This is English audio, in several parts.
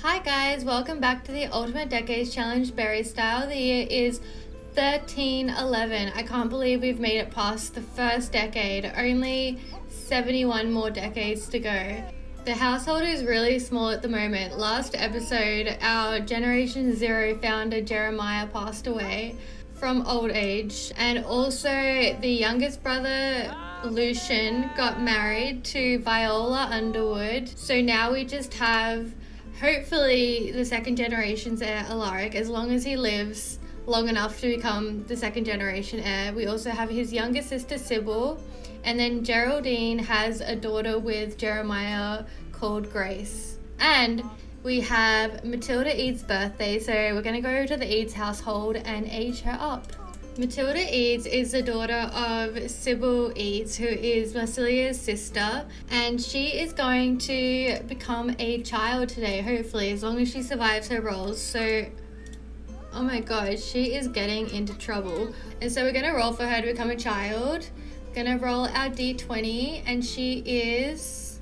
Hi guys, welcome back to the Ultimate Decades Challenge Berry Style. The year is 1311. I can't believe we've made it past the first decade. Only 71 more decades to go. The household is really small at the moment. Last episode, our Generation Zero founder Jeremiah passed away from old age, and also the youngest brother Lucian got married to Viola Underwood. So now we just have hopefully the second generation's heir, Alaric, as long as he lives long enough to become the second generation heir. We also have his younger sister Sybil, and then Geraldine has a daughter with Jeremiah called Grace. And we have Matilda Eads' birthday, so we're going to go to the Eads household and age her up. Matilda Eads is the daughter of Sybil Eads, who is Marcelia's sister, and she is going to become a child today, hopefully, as long as she survives her rolls. So, oh my god, she is getting into trouble. And so we're going to roll for her to become a child. We're going to roll our D20, and she's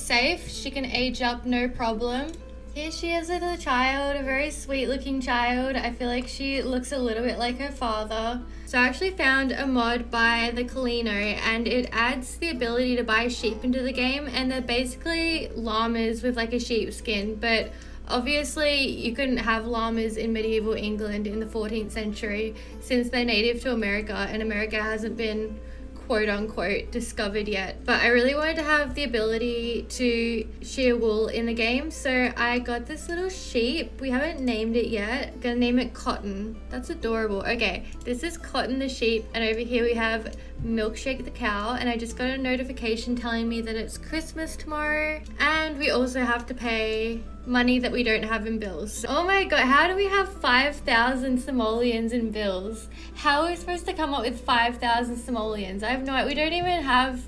safe. She can age up, no problem. Here she is with a child, a very sweet looking child. I feel like she looks a little bit like her father. So I actually found a mod by the Colino, and it adds the ability to buy sheep into the game, and they're basically llamas with like a sheep skin, but obviously you couldn't have llamas in medieval England in the 14th century since they're native to America, and America hasn't been quote unquote discovered yet. But I really wanted to have the ability to shear wool in the game, so I got this little sheep. We haven't named it yet. Gonna name it Cotton. That's adorable. Okay, this is Cotton the sheep, and over here we have Milkshake the cow, and I just got a notification telling me that it's Christmas tomorrow, and we also have to pay money that we don't have in bills. Oh my god, how do we have 5,000 simoleons in bills? How are we supposed to come up with 5,000 simoleons? I have no idea. We don't even have,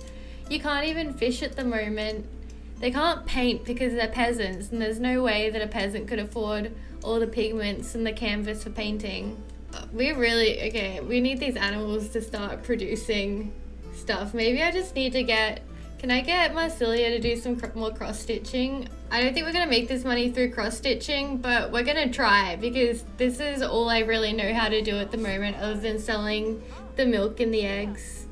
you can't even fish at the moment. They can't paint because they're peasants, and there's no way that a peasant could afford all the pigments and the canvas for painting. We really, okay, we need these animals to start producing stuff. Maybe I just need to get, can I get Marcelia to do some more cross-stitching? I don't think we're going to make this money through cross-stitching, but we're going to try, because this is all I really know how to do at the moment, other than selling the milk and the eggs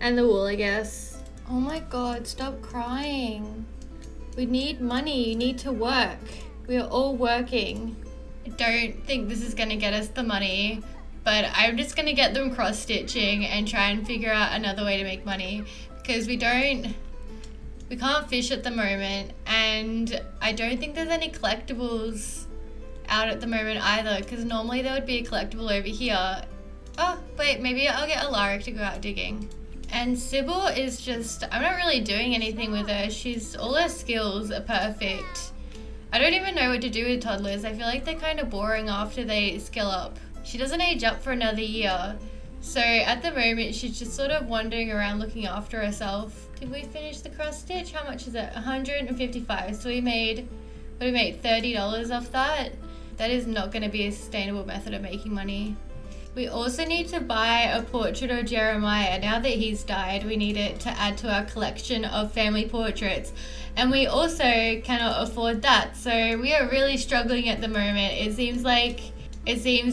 and the wool, I guess. Oh my god, stop crying. We need money. You need to work. We are all working. I don't think this is going to get us the money, but I'm just going to get them cross-stitching and try and figure out another way to make money, because we can't fish at the moment, and I don't think there's any collectibles out at the moment either, because normally there would be a collectible over here. Oh wait, maybe I'll get Alaric to go out digging. And Sybil is just, I'm not really doing anything with her. All her skills are perfect. I don't even know what to do with toddlers. I feel like they're kind of boring after they skill up. She doesn't age up for another year, so at the moment she's just sort of wandering around looking after herself. Did we finish the cross stitch? How much is it? 155. So we made $30 off that. That is not going to be a sustainable method of making money. We also need to buy a portrait of Jeremiah. Now that he's died, we need it to add to our collection of family portraits, and we also cannot afford that, so we are really struggling at the moment. It seems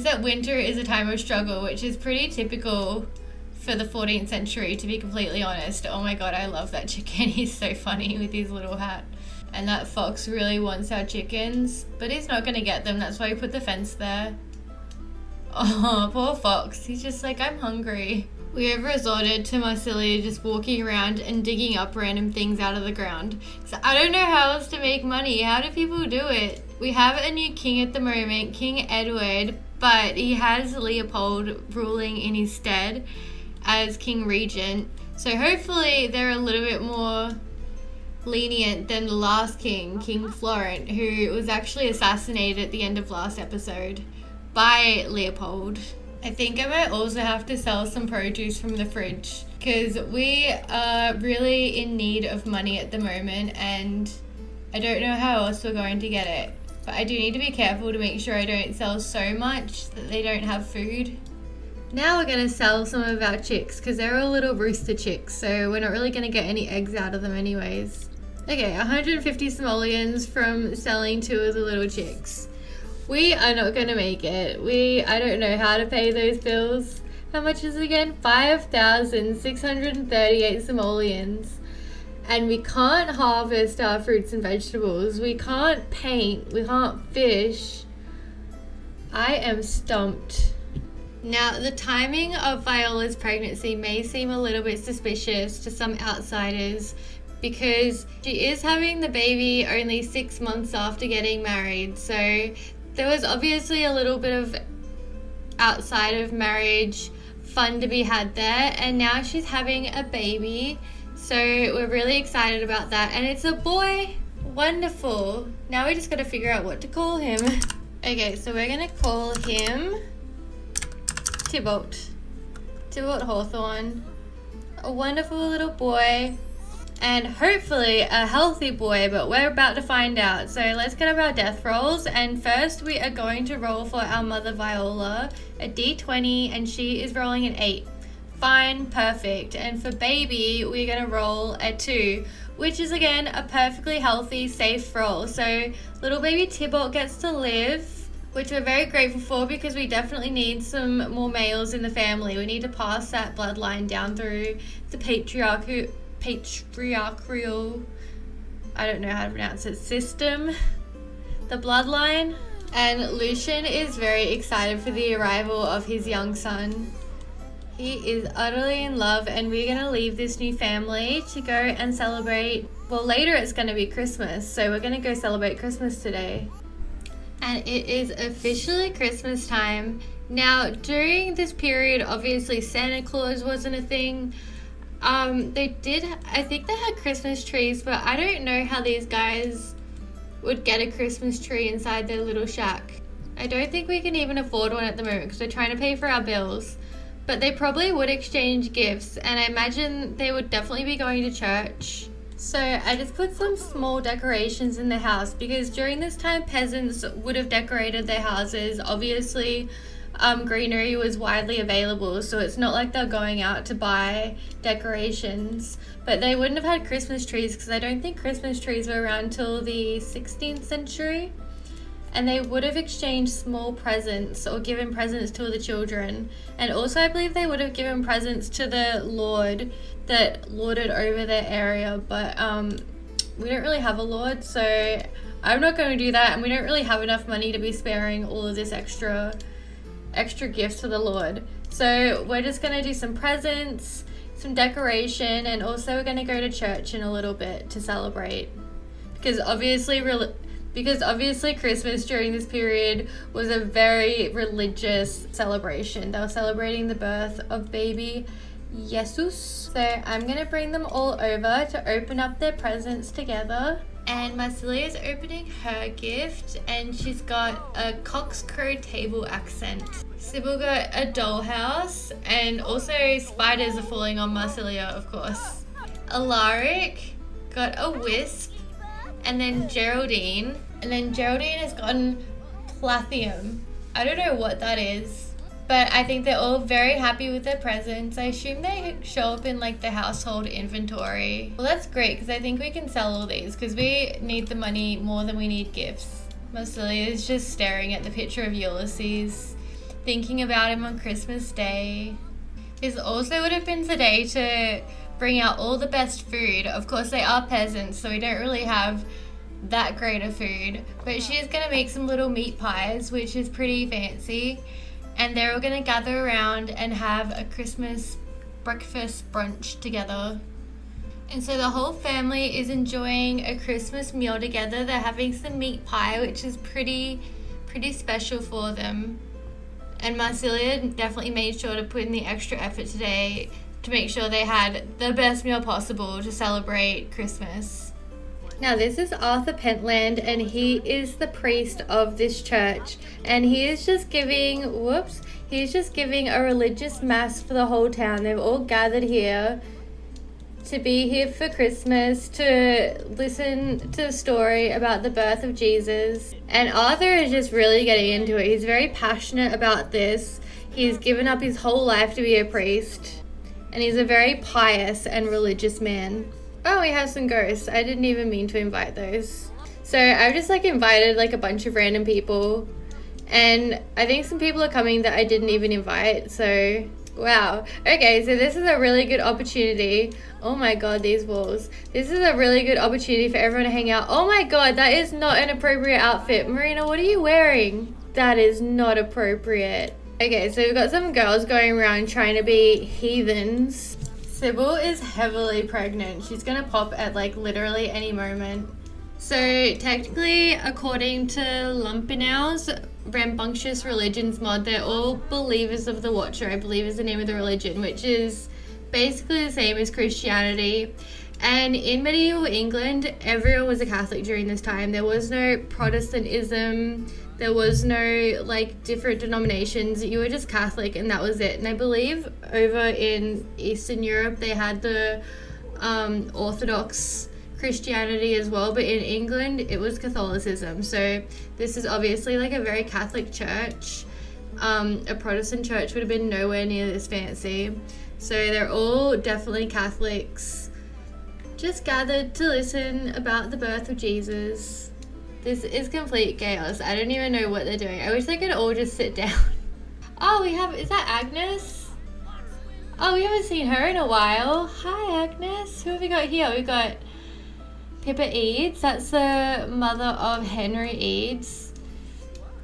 that winter is a time of struggle, which is pretty typical for the 14th century, to be completely honest. Oh my god, I love that chicken. He's so funny with his little hat. And that fox really wants our chickens, but he's not going to get them. That's why we put the fence there. Oh, poor fox. He's just like, I'm hungry. We have resorted to Marcelia just walking around and digging up random things out of the ground. So I don't know how else to make money. How do people do it? We have a new king at the moment, King Edward, but he has Leopold ruling in his stead as King Regent. So hopefully they're a little bit more lenient than the last king, King Florent, who was actually assassinated at the end of last episode by Leopold. I think I might also have to sell some produce from the fridge, because we are really in need of money at the moment, and I don't know how else we're going to get it. But I do need to be careful to make sure I don't sell so much that they don't have food. Now we're going to sell some of our chicks, because they're all little rooster chicks, so we're not really going to get any eggs out of them anyways. Okay, 150 simoleons from selling 2 of the little chicks. We are not going to make it. I don't know how to pay those bills. How much is it again? 5,638 simoleons. And we can't harvest our fruits and vegetables. We can't paint. We can't fish. I am stumped. Now, the timing of Viola's pregnancy may seem a little bit suspicious to some outsiders because she is having the baby only 6 months after getting married. So there was obviously a little bit of outside of marriage fun to be had there. And now she's having a baby. So we're really excited about that. And it's a boy. Wonderful. Now we just got to figure out what to call him. Okay, so we're going to call him Tybalt Hawthorne. A wonderful little boy. And hopefully a healthy boy, but we're about to find out. So let's get up our death rolls. And first we are going to roll for our mother Viola a d20, and she is rolling an 8. Fine, perfect. And for baby, we're going to roll a 2, which is again a perfectly healthy, safe roll. So little baby Tybalt gets to live, which we're very grateful for because we definitely need some more males in the family. We need to pass that bloodline down through the patriarchal, I don't know how to pronounce it, system, the bloodline. And Lucian is very excited for the arrival of his young son. He is utterly in love, and we're going to leave this new family to go and celebrate. Well, later it's going to be Christmas, so we're going to go celebrate Christmas today. And it is officially Christmas time. Now, during this period, obviously Santa Claus wasn't a thing. I think they had Christmas trees, but I don't know how these guys would get a Christmas tree inside their little shack. I don't think we can even afford one at the moment because we're trying to pay for our bills. But they probably would exchange gifts, and I imagine they would definitely be going to church. So I just put some small decorations in the house because during this time peasants would have decorated their houses. Obviously greenery was widely available, so it's not like they're going out to buy decorations. But they wouldn't have had Christmas trees because I don't think Christmas trees were around till the 16th century. And they would have exchanged small presents or given presents to the children. And also I believe they would have given presents to the lord that lorded over their area. But we don't really have a lord, so I'm not going to do that. And we don't really have enough money to be sparing all of this extra gifts for the lord. So we're just going to do some presents, some decoration, and also we're going to go to church in a little bit to celebrate. Because obviously Christmas during this period was a very religious celebration. They were celebrating the birth of baby Jesus. So I'm going to bring them all over to open up their presents together. And Marcelia is opening her gift, and she's got a cockscrow table accent. Sybil got a dollhouse, and also spiders are falling on Marcelia, of course. Alaric got a wisp. And then Geraldine has gotten Plathium. I don't know what that is, but I think they're all very happy with their presents. I assume they show up in like the household inventory. Well, that's great because I think we can sell all these because we need the money more than we need gifts. Marcelia is just staring at the picture of Ulysses, thinking about him on Christmas Day. This also would have been the day to bring out all the best food. Of course, they are peasants, so we don't really have that great of food. But she is going to make some little meat pies, which is pretty fancy. And they're all going to gather around and have a Christmas breakfast brunch together. And so the whole family is enjoying a Christmas meal together. They're having some meat pie, which is pretty special for them. And Marcelia definitely made sure to put in the extra effort today to make sure they had the best meal possible to celebrate Christmas. Now this is Arthur Pentland, and he is the priest of this church, and he is just giving a religious mass for the whole town. They've all gathered here to be here for Christmas, to listen to the story about the birth of Jesus. And Arthur is just really getting into it. He's very passionate about this. He's given up his whole life to be a priest. And he's a very pious and religious man. Oh, we have some ghosts. I didn't even mean to invite those. So I've just like invited like a bunch of random people, and I think some people are coming that I didn't even invite. So wow. Okay, so this is a really good opportunity. Oh my god, these walls. This is a really good opportunity for everyone to hang out. Oh my god, that is not an appropriate outfit. Marina, what are you wearing? That is not appropriate. Okay, so we've got some girls going around trying to be heathens. Sybil is heavily pregnant. She's gonna pop at like literally any moment. So technically, according to Lumpinow's Rambunctious Religions mod, they're all believers of the Watcher, I believe is the name of the religion, which is basically the same as Christianity. And in medieval England, everyone was a Catholic during this time. There was no Protestantism. There was no like different denominations. You were just Catholic and that was it. And I believe over in Eastern Europe, they had the Orthodox Christianity as well, but in England it was Catholicism. So this is obviously like a very Catholic church. A Protestant church would have been nowhere near this fancy. So they're all definitely Catholics, just gathered to listen about the birth of Jesus. This is complete chaos. I don't even know what they're doing. I wish they could all just sit down. Oh, is that Agnes? Oh, we haven't seen her in a while. Hi Agnes, who have we got here? We got Pippa Eads, that's the mother of Henry Eads.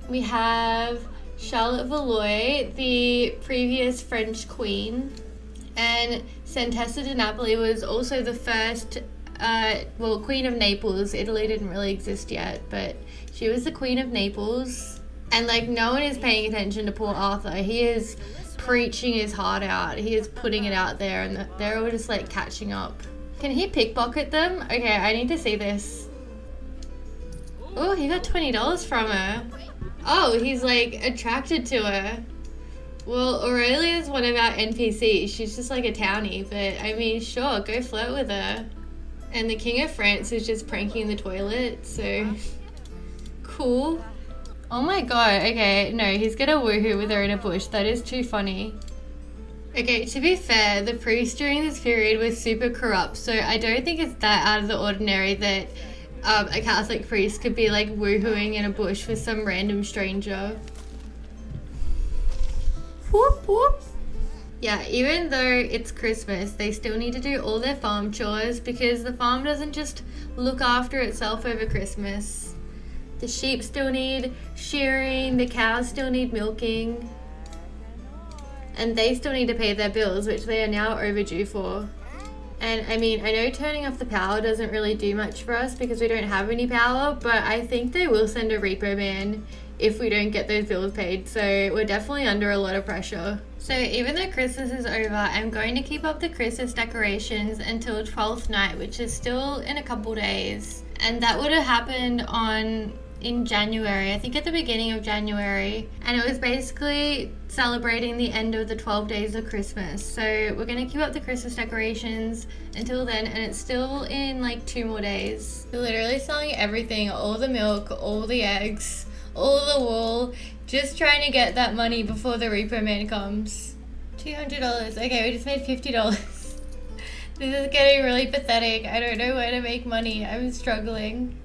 We have Charlotte Valois, the previous French queen. And Santessa de Napoli was also the first, Queen of Naples. Italy didn't really exist yet, but she was the Queen of Naples. And like no one is paying attention to poor Arthur. He is preaching his heart out. He is putting it out there and they're all just like catching up. Can he pickpocket them? Okay, I need to see this. Oh, he got $20 from her. Oh, he's like attracted to her. Well, Aurelia's one of our NPCs. She's just like a townie, but I mean, sure, go flirt with her. And the King of France is just pranking the toilet, so cool. Oh my god, okay, no, he's gonna woohoo with her in a bush. That is too funny. Okay, to be fair, the priest during this period was super corrupt, so I don't think it's that out of the ordinary that a Catholic priest could be like woohooing in a bush with some random stranger. Whoop whoop. Yeah, even though it's Christmas, they still need to do all their farm chores because the farm doesn't just look after itself over Christmas. The sheep still need shearing, the cows still need milking, and they still need to pay their bills, which they are now overdue for. And I mean, I know turning off the power doesn't really do much for us because we don't have any power, but I think they will send a repo man if we don't get those bills paid, so we're definitely under a lot of pressure. So even though Christmas is over, I'm going to keep up the Christmas decorations until 12th night, which is still in a couple days. And that would have happened in January, I think at the beginning of January, and it was basically celebrating the end of the 12 days of Christmas. So we're going to keep up the Christmas decorations until then, and it's still in like 2 more days. We're literally selling everything, all the milk, all the eggs, all the wool, just trying to get that money before the repo man comes. $200. Okay, we just made $50. This is getting really pathetic. I don't know where to make money. I'm struggling.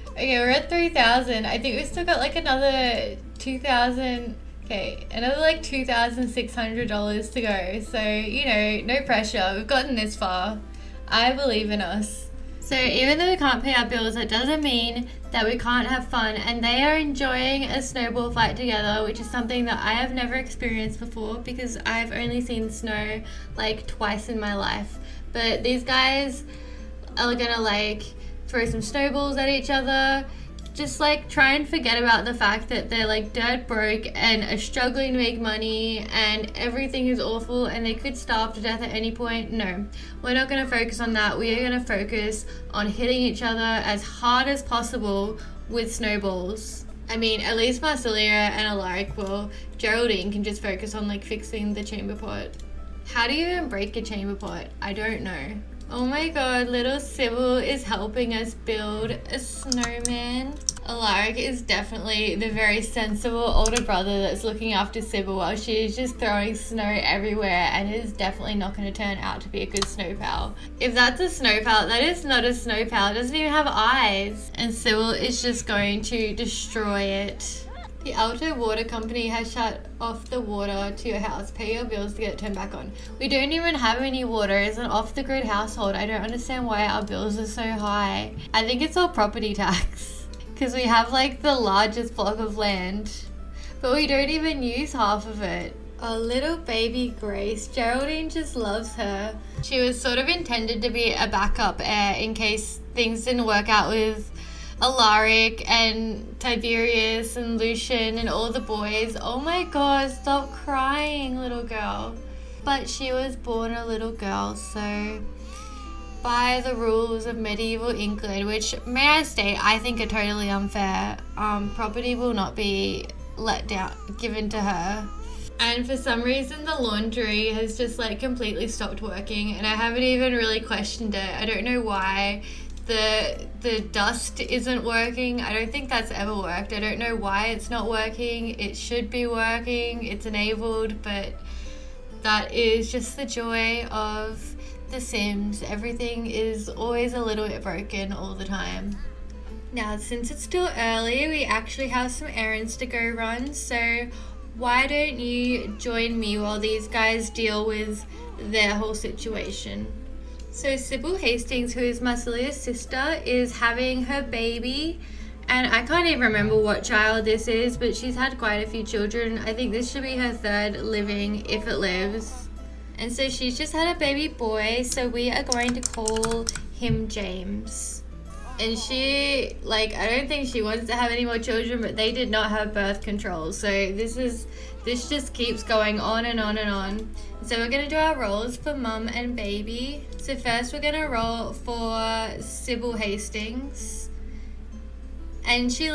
Okay, we're at 3,000. I think we still got like another 2,000. Okay, another like $2,600 to go. So, you know, no pressure. We've gotten this far. I believe in us. So even though we can't pay our bills, that doesn't mean that we can't have fun. And they are enjoying a snowball fight together, which is something that I have never experienced before because I've only seen snow like twice in my life. But these guys are gonna like throw some snowballs at each other, just like try and forget about the fact that they're like dirt broke and are struggling to make money and everything is awful and they could starve to death at any point. No, we're not going to focus on that. We are going to focus on hitting each other as hard as possible with snowballs. I mean, at least Marsilia and Alaric will. Geraldine can just focus on like fixing the chamber pot. How do you even break a chamber pot? I don't know. Oh my god, little Sybil is helping us build a snowman. Alaric is definitely the very sensible older brother that's looking after Sybil while she is just throwing snow everywhere, and is definitely not going to turn out to be a good snow pal. If that's a snow pal, that is not a snow pal. It doesn't even have eyes. And Sybil is just going to destroy it. The Alto Water Company has shut off the water to your house. Pay your bills to get it turned back on. We don't even have any water. It's an off-the-grid household. I don't understand why our bills are so high. I think it's all property tax. Because we have like the largest block of land, but we don't even use half of it. Oh, little baby Grace. Geraldine just loves her. She was sort of intended to be a backup heir in case things didn't work out with Alaric and Tiberius and Lucian and all the boys. Oh my god, stop crying, little girl. But she was born a little girl, so by the rules of medieval England, which, may I state, I think are totally unfair, property will not be given to her. And for some reason the laundry has just like completely stopped working, and I haven't even really questioned it. I don't know why. The dust isn't working. I don't think that's ever worked. I don't know why it's not working. It should be working. It's enabled, but that is just the joy of The Sims. Everything is always a little bit broken all the time. Now, since it's still early, we actually have some errands to go run, so why don't you join me while these guys deal with their whole situation. So Sybil Hastings, who is Marcelia's sister, is having her baby, and I can't even remember what child this is, but she's had quite a few children. I think this should be her third living, if it lives. And so she's just had a baby boy, so we are going to call him James. And she, like, I don't think she wants to have any more children, but they did not have birth control. So this just keeps going on and on and on. So we're going to do our roles for mum and baby. So first we're going to roll for Sybil Hastings. And she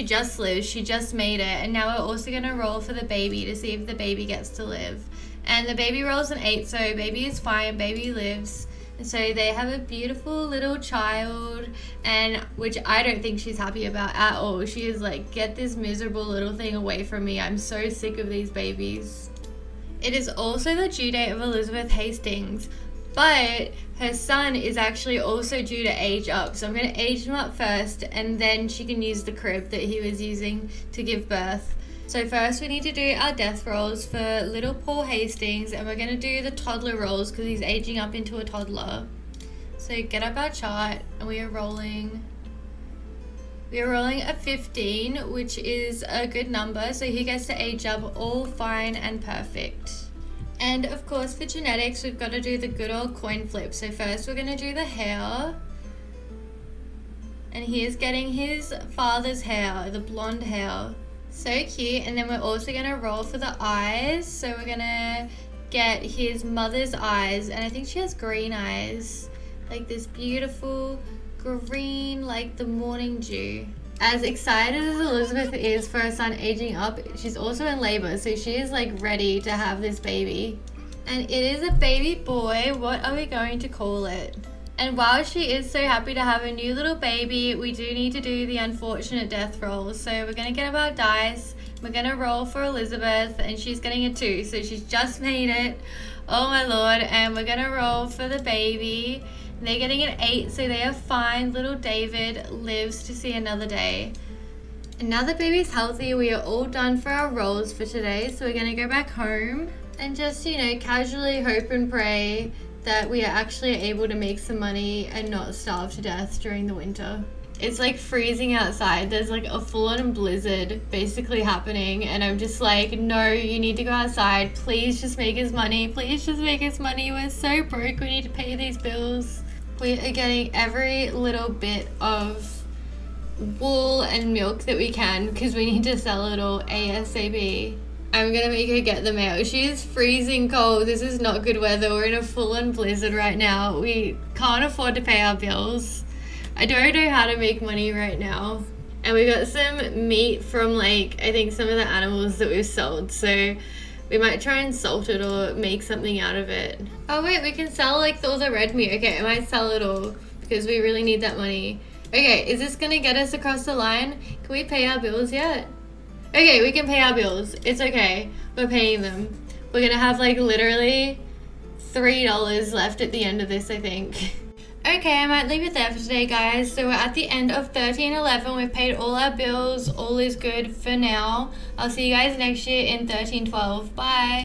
just lives, she just made it. And now we're also going to roll for the baby to see if the baby gets to live. And the baby rolls an 8, so baby is fine, baby lives. And so they have a beautiful little child, and which I don't think she's happy about at all. She is like, get this miserable little thing away from me. I'm so sick of these babies. It is also the due date of Elizabeth Hastings, but her son is actually also due to age up. So I'm going to age him up first, and then she can use the crib that he was using to give birth. So first we need to do our death rolls for little Paul Hastings, and we're going to do the toddler rolls because he's aging up into a toddler. So get up our chart, and we are rolling a 15, which is a good number, so he gets to age up all fine and perfect. And of course for genetics we've got to do the good old coin flip. So first we're going to do the hair, and he is getting his father's hair, the blonde hair. So cute. And then we're also going to roll for the eyes. So we're going to get his mother's eyes, and I think she has green eyes, like this beautiful green, like the morning dew. As excited as Elizabeth is for her son aging up, she's also in labor, so she is like ready to have this baby. And it is a baby boy. What are we going to call it? And while she is so happy to have a new little baby, we do need to do the unfortunate death roll. So we're going to get our dice. We're going to roll for Elizabeth, and she's getting a 2, so she's just made it. Oh my lord. And we're going to roll for the baby. They're getting an 8, so they are fine. Little David lives to see another day. And now the baby's healthy, we are all done for our rolls for today. So we're going to go back home and just, you know, casually hope and pray that we are actually able to make some money and not starve to death during the winter. It's like freezing outside. There's like a full-on blizzard basically happening, and I'm just like, no, you need to go outside. Please just make us money. Please just make us money. We're so broke. We need to pay these bills. We are getting every little bit of wool and milk that we can because we need to sell it all ASAP. I'm gonna make her get them out. She is freezing cold. This is not good weather. We're in a full-on blizzard right now. We can't afford to pay our bills. I don't know how to make money right now. And we got some meat from, like, I think some of the animals that we've sold. So we might try and salt it or make something out of it. Oh wait, we can sell like all the red meat. Okay, I might sell it all because we really need that money. Okay, is this gonna get us across the line? Can we pay our bills yet? Okay, we can pay our bills. It's okay. We're paying them. We're gonna have like literally $3 left at the end of this, I think. Okay, I might leave it there for today, guys. So we're at the end of 1311. We've paid all our bills. All is good for now. I'll see you guys next year in 1312. Bye.